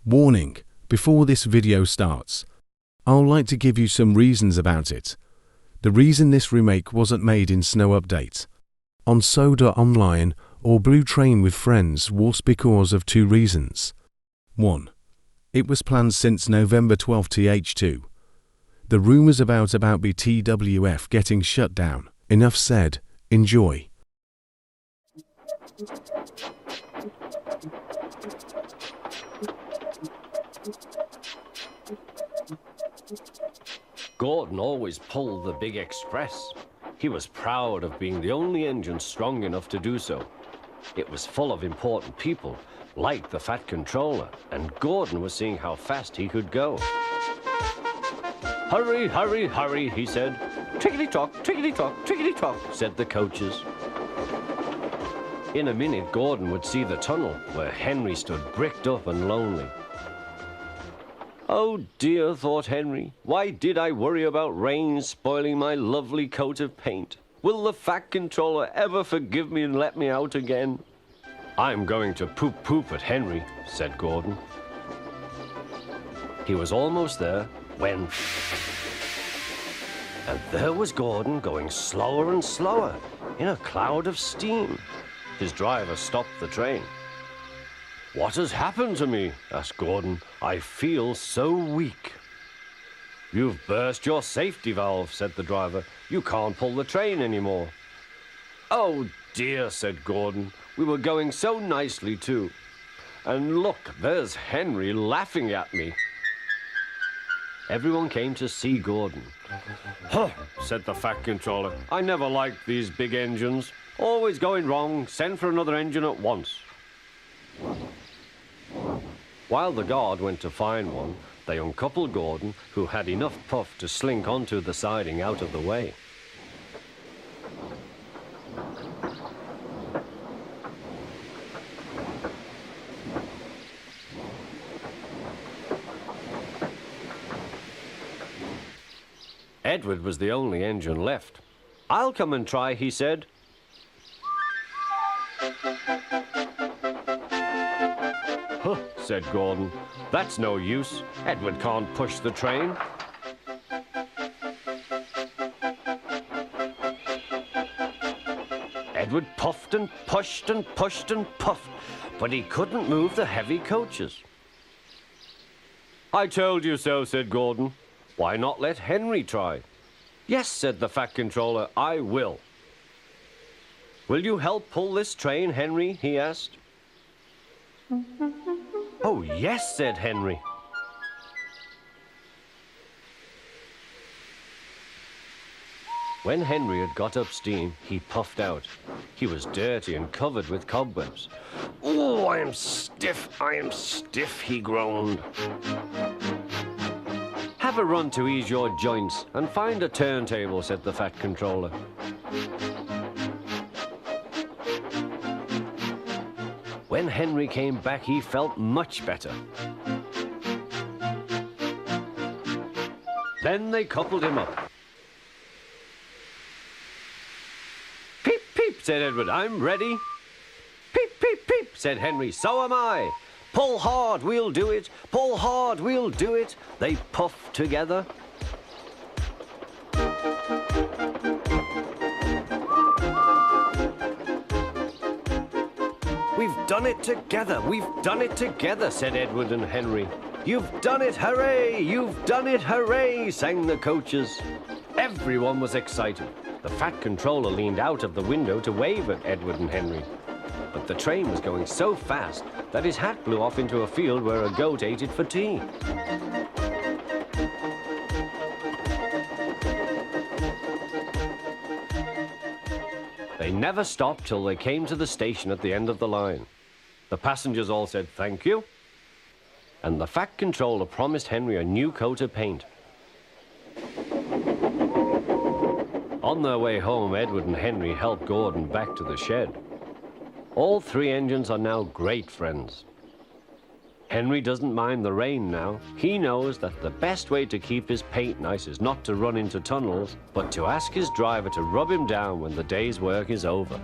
Warning, before this video starts, I'd like to give you some reasons about it. The reason this remake wasn't made in Snow Update, on Sodor Online or Blue Train with Friends was because of two reasons. 1. It was planned since November 12 th2. The rumours about BTWF getting shut down. Enough said, enjoy. Gordon always pulled the big express. He was proud of being the only engine strong enough to do so. It was full of important people, like the Fat Controller, and Gordon was seeing how fast he could go. "Hurry, hurry, hurry," he said. "Tickety-tock, tickety-tock, tickety-tock," said the coaches. In a minute, Gordon would see the tunnel where Henry stood bricked up and lonely. "Oh dear," thought Henry, "why did I worry about rain spoiling my lovely coat of paint? Will the Fat Controller ever forgive me and let me out again?" "I'm going to poop at Henry," said Gordon. He was almost there when... And there was Gordon going slower and slower in a cloud of steam. His driver stopped the train. "What has happened to me?" asked Gordon. "I feel so weak." "You've burst your safety valve," said the driver. "You can't pull the train anymore." "Oh dear," said Gordon. "We were going so nicely too. And look, there's Henry laughing at me." Everyone came to see Gordon. "Huh," said the Fat Controller. "I never liked these big engines. Always going wrong. Send for another engine at once." While the guard went to find one, they uncoupled Gordon, who had enough puff to slink onto the siding out of the way. Edward was the only engine left. "I'll come and try," he said. "Huh," said Gordon. "That's no use. Edward can't push the train." Edward puffed and pushed and pushed and puffed, but he couldn't move the heavy coaches. "I told you so," said Gordon. "Why not let Henry try?" "Yes," said the Fat Controller, "I will." "Will you help pull this train, Henry?" he asked. "Oh, yes," said Henry. When Henry had got up steam, he puffed out. He was dirty and covered with cobwebs. "Oh, I am stiff," he groaned. "Have a run to ease your joints and find a turntable," said the Fat Controller. When Henry came back, he felt much better. Then they coupled him up. "Peep, peep," said Edward, "I'm ready." "Peep, peep, peep," said Henry, "so am I." "Pull hard, we'll do it. Pull hard, we'll do it." They puffed together. "We've done it together, we've done it together," said Edward and Henry. "You've done it, hooray! You've done it, hooray!" sang the coaches. Everyone was excited. The Fat Controller leaned out of the window to wave at Edward and Henry. But the train was going so fast that his hat blew off into a field where a goat ate it for tea. They never stopped till they came to the station at the end of the line. The passengers all said thank you, and the Fat Controller promised Henry a new coat of paint. On their way home, Edward and Henry helped Gordon back to the shed. All three engines are now great friends. Henry doesn't mind the rain now. He knows that the best way to keep his paint nice is not to run into tunnels, but to ask his driver to rub him down when the day's work is over.